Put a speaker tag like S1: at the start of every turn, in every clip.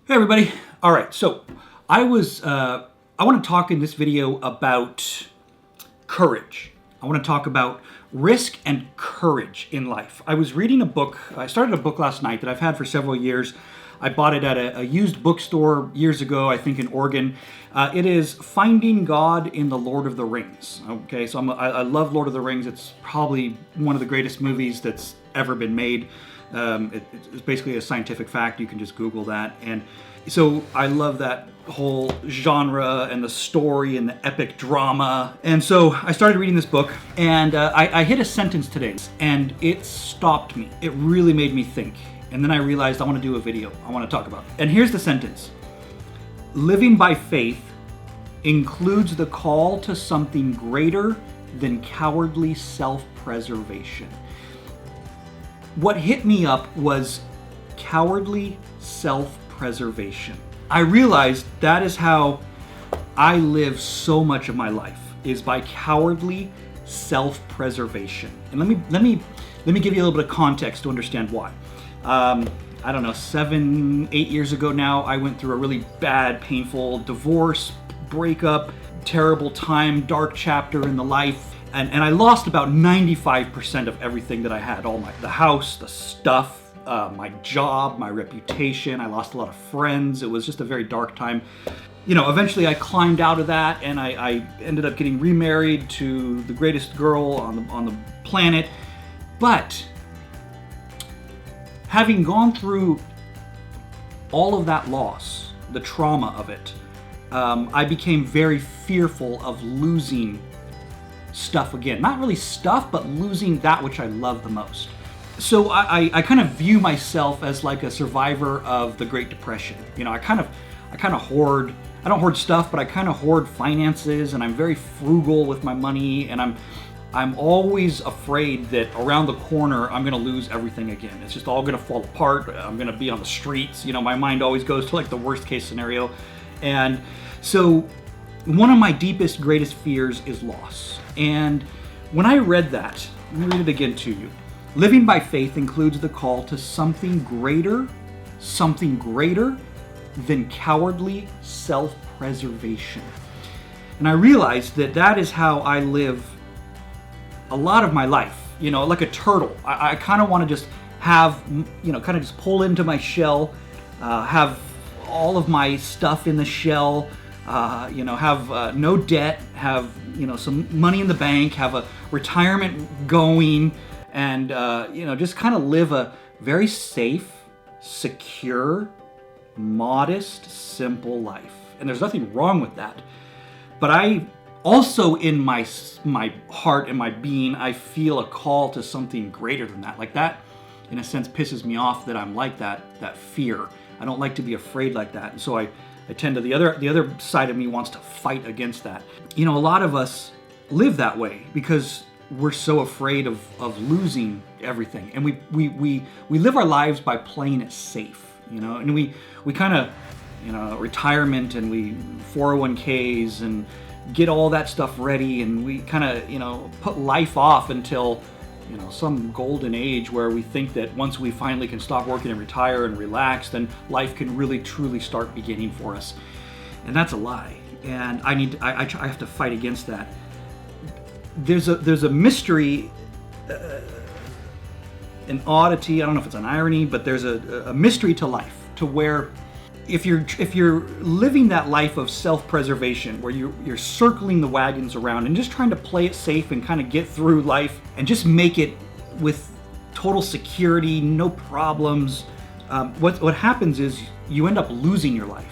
S1: Hey everybody. All right, so I want to talk in this video about courage. I want to talk about risk and courage in life. I was reading a book. I started a book last night that I've had for several years. I bought it at a used bookstore years ago, I think in Oregon. It is Finding God in the Lord of the Rings. Okay, so I love Lord of the Rings. It's probably one of the greatest movies that's ever been made. It's basically a scientific fact. You can just Google that. And so I love that whole genre and the story and the epic drama. And so I started reading this book, and I hit a sentence today, and it stopped me. It really made me think. And then I realized I want to do a video. I want to talk about it. And here's the sentence. Living by faith includes the call to something greater than cowardly self-preservation. What hit me up was cowardly self-preservation. I realized that is how I live so much of my life, is by cowardly self-preservation. And let me give you a little bit of context to understand why. I don't know, 7, 8 years ago now, I went through a really bad, painful divorce, breakup, terrible time, dark chapter in the life. And I lost about 95% of everything that I had. The house, the stuff, my job, my reputation. I lost a lot of friends. It was just a very dark time. You know, eventually I climbed out of that, and I ended up getting remarried to the greatest girl on the planet. But having gone through all of that loss, the trauma of it, I became very fearful of losing stuff again. Not really stuff, but losing that which I love the most. So I kind of view myself as like a survivor of the Great Depression. You know, I kind of hoard. I don't hoard stuff, but I kind of hoard finances, and I'm very frugal with my money, and I'm always afraid that around the corner I'm gonna lose everything again. It's just all gonna fall apart. I'm gonna be on the streets. You know, my mind always goes to like the worst case scenario. And so one of my deepest, greatest fears is loss. And when I read that, let me read it again to you. Living by faith includes the call to something greater than cowardly self-preservation. And I realized that is how I live a lot of my life. You know, like a turtle. I kind of want to just have, you know, kind of just pull into my shell, have all of my stuff in the shell, you know, have no debt, have, you know, some money in the bank, have a retirement going, and, you know, just kind of live a very safe, secure, modest, simple life. And there's nothing wrong with that. But I also, in my heart and my being, I feel a call to something greater than that. Like that, in a sense, pisses me off that I'm like that fear. I don't like to be afraid like that. And so I tend to, the other side of me wants to fight against that. You know, a lot of us live that way because we're so afraid of losing everything. And we live our lives by playing it safe, you know, and we kind of, you know, retirement, and we 401ks and get all that stuff ready, and we kind of, you know, put life off until, you know, some golden age where we think that once we finally can stop working and retire and relax, then life can really truly start beginning for us. And that's a lie. And I have to fight against that. There's a mystery, an oddity, I don't know if it's an irony, but there's a mystery to life, to where if you're living that life of self-preservation, where you're circling the wagons around and just trying to play it safe and kind of get through life and just make it with total security, no problems, what happens is you end up losing your life.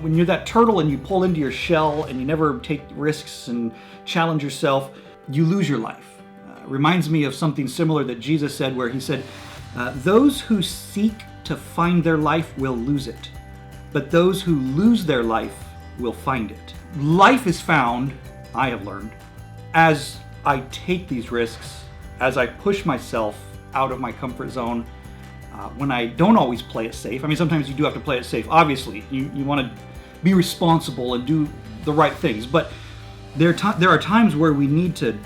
S1: When you're that turtle and you pull into your shell and you never take risks and challenge yourself, you lose your life. Reminds me of something similar that Jesus said, where he said, those who seek to find their life will lose it, but those who lose their life will find it. Life is found, I have learned, as I take these risks, as I push myself out of my comfort zone, when I don't always play it safe. I mean, sometimes you do have to play it safe. Obviously, you want to be responsible and do the right things, but there are times where we need to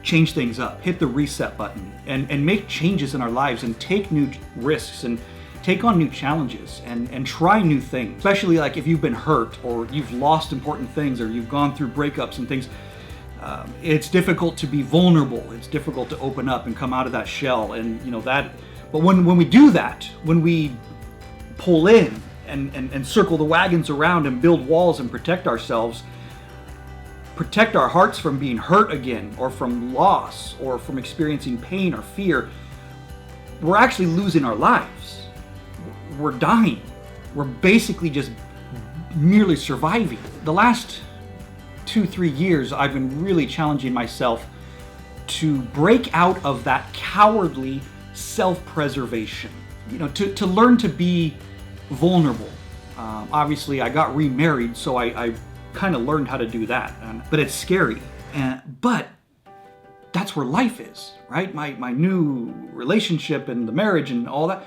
S1: change things up, hit the reset button, and make changes in our lives and take new risks and take on new challenges and try new things, especially like if you've been hurt or you've lost important things or you've gone through breakups and things. It's difficult to be vulnerable. It's difficult to open up and come out of that shell, and that. But when we do that, when we pull in and circle the wagons around and build walls and protect ourselves, protect our hearts from being hurt again or from loss or from experiencing pain or fear, we're actually losing our lives. We're dying. We're basically just merely surviving. The last 2-3 years, I've been really challenging myself to break out of that cowardly self-preservation. To learn to be vulnerable. Obviously, I got remarried, so I kind of learned how to do that. But it's scary. But that's where life is, right? My new relationship and the marriage and all that.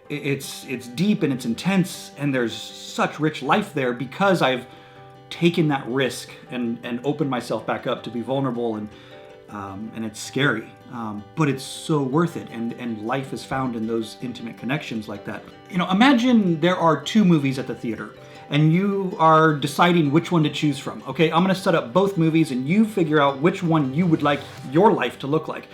S1: It's deep and it's intense, and there's such rich life there because I've taken that risk and opened myself back up to be vulnerable, and it's scary, but it's so worth it, and life is found in those intimate connections like that. Imagine there are 2 movies at the theater and you are deciding which one to choose from. Okay, I'm going to set up both movies and you figure out which one you would like your life to look like.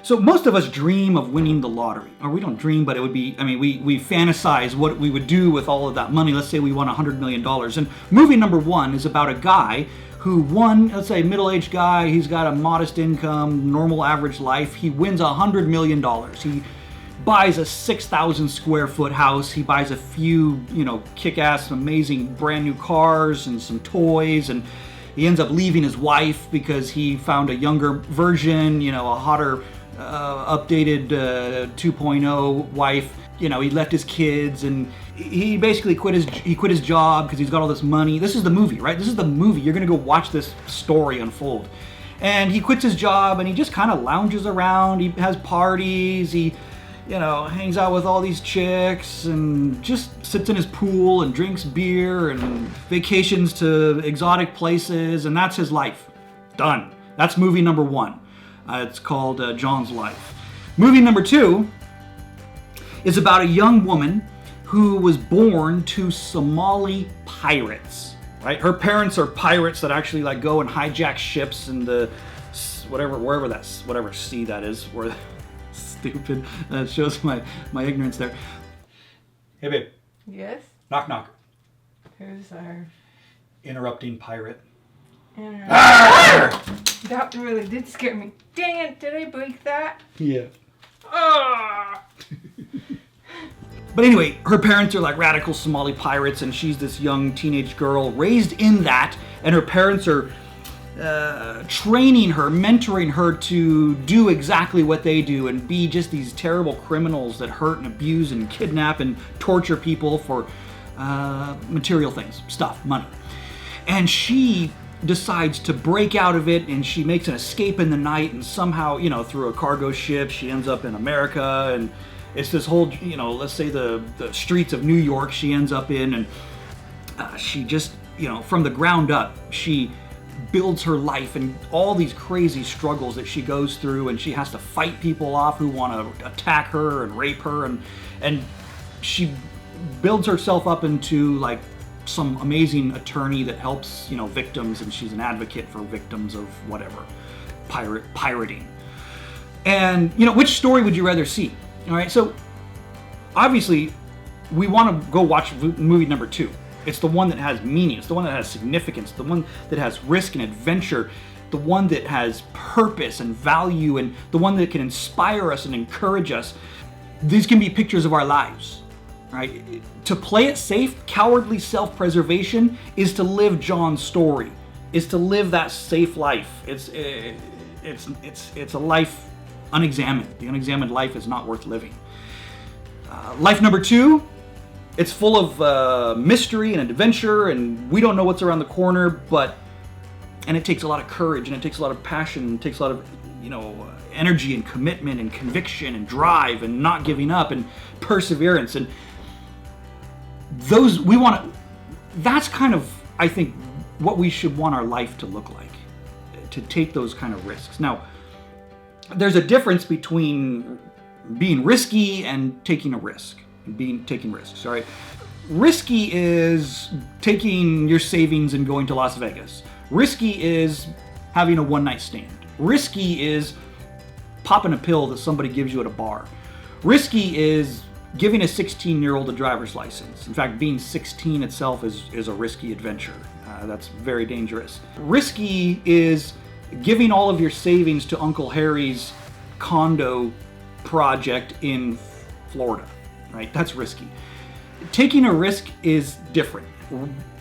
S1: So most of us dream of winning the lottery. Or we don't dream, but it would be, we fantasize what we would do with all of that money. Let's say we won $100 million. And movie number 1 is about a guy who won, let's say middle-aged guy, he's got a modest income, normal average life. He wins $100 million. He buys a 6,000 square foot house. He buys a few, kick-ass, amazing brand new cars and some toys, and he ends up leaving his wife because he found a younger version, a hotter, updated 2.0 wife. He left his kids, and he basically quit his job because he's got all this money. This is the movie, right? This is the movie. You're gonna go watch this story unfold. And he quits his job and he just kind of lounges around. He has parties. He hangs out with all these chicks and just sits in his pool and drinks beer and vacations to exotic places, and that's his life. Done. That's movie number 1. It's called John's Life. Movie number 2 is about a young woman who was born to Somali pirates, right? Her parents are pirates that actually go and hijack ships in the whatever sea that is, where stupid. That shows my ignorance there. Hey, babe.
S2: Yes?
S1: Knock, knock.
S2: Who's our...
S1: Interrupting pirate.
S2: That really did scare me. Dang it, did I break that?
S1: Yeah.
S2: Ah!
S1: But anyway, her parents are radical Somali pirates, and she's this young teenage girl raised in that, and her parents are training her, mentoring her to do exactly what they do and be just these terrible criminals that hurt and abuse and kidnap and torture people for material things, stuff, money. And she decides to break out of it, and she makes an escape in the night, and somehow, through a cargo ship, she ends up in America, and it's this whole, let's say the streets of New York she ends up in, and she just, from the ground up, she builds her life and all these crazy struggles that she goes through, and she has to fight people off who want to attack her and rape her, and she builds herself up into some amazing attorney that helps victims, and she's an advocate for victims of whatever pirating. And which story would you rather see? All right, so obviously we want to go watch movie number 2. It's the one that has meaning. It's the one that has significance. The one that has risk and adventure. The one that has purpose and value, and the one that can inspire us and encourage us. These can be pictures of our lives, right? To play it safe, cowardly self-preservation is to live John's story. Is to live that safe life. It's a life unexamined. The unexamined life is not worth living. Life number 2. It's full of mystery and adventure, and we don't know what's around the corner, and it takes a lot of courage, and it takes a lot of passion, and it takes a lot of, energy and commitment and conviction and drive and not giving up and perseverance. And that's kind of, I think, what we should want our life to look like, to take those kind of risks. Now, there's a difference between being risky and taking a risk. and taking risks. All right. Risky is taking your savings and going to Las Vegas. Risky is having a one-night stand. Risky is popping a pill that somebody gives you at a bar. Risky is giving a 16-year-old a driver's license. In fact, being 16 itself is a risky adventure. That's very dangerous. Risky is giving all of your savings to Uncle Harry's condo project in Florida, right? That's risky. Taking a risk is different.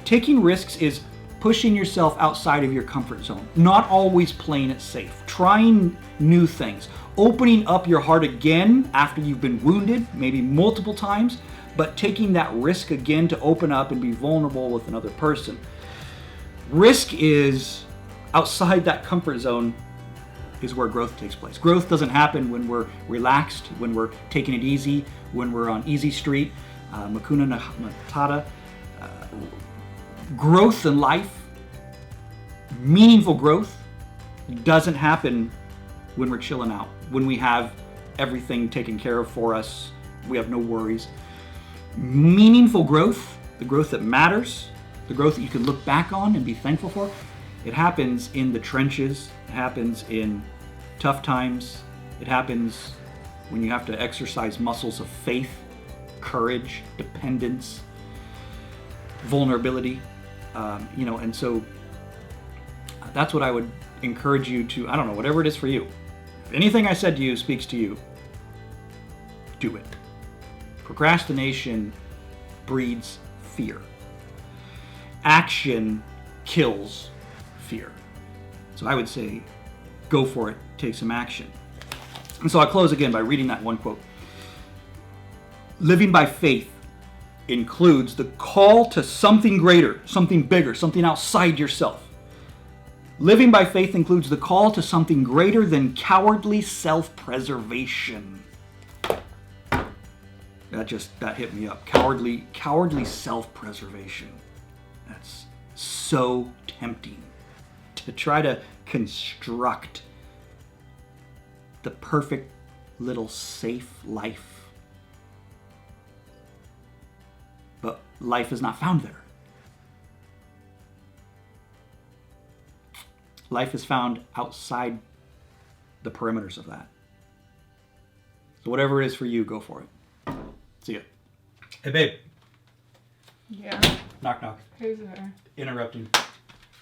S1: Taking risks is pushing yourself outside of your comfort zone, not always playing it safe, trying new things, opening up your heart again after you've been wounded, maybe multiple times, but taking that risk again to open up and be vulnerable with another person. Risk is outside that comfort zone is where growth takes place. Growth doesn't happen when we're relaxed, when we're taking it easy, when we're on easy street, Makuna Matata. Growth in life, meaningful growth, doesn't happen when we're chilling out, when we have everything taken care of for us, we have no worries. Meaningful growth, the growth that matters, the growth that you can look back on and be thankful for, it happens in the trenches, it happens in tough times, it happens when you have to exercise muscles of faith, courage, dependence, vulnerability. And so that's what I would encourage you to, I don't know, whatever it is for you. If anything I said to you speaks to you, do it. Procrastination breeds fear. Action kills fear. So I would say, go for it, take some action. And so I close again by reading that one quote. Living by faith includes the call to something greater, something bigger, something outside yourself. Living by faith includes the call to something greater than cowardly self-preservation. That hit me up. Cowardly self-preservation. That's so tempting to try to construct the perfect little safe life. But life is not found there. Life is found outside the perimeters of that. So whatever it is for you, go for it. See ya. Hey, babe.
S2: Yeah.
S1: Knock, knock.
S2: Who's there?
S1: Interrupting.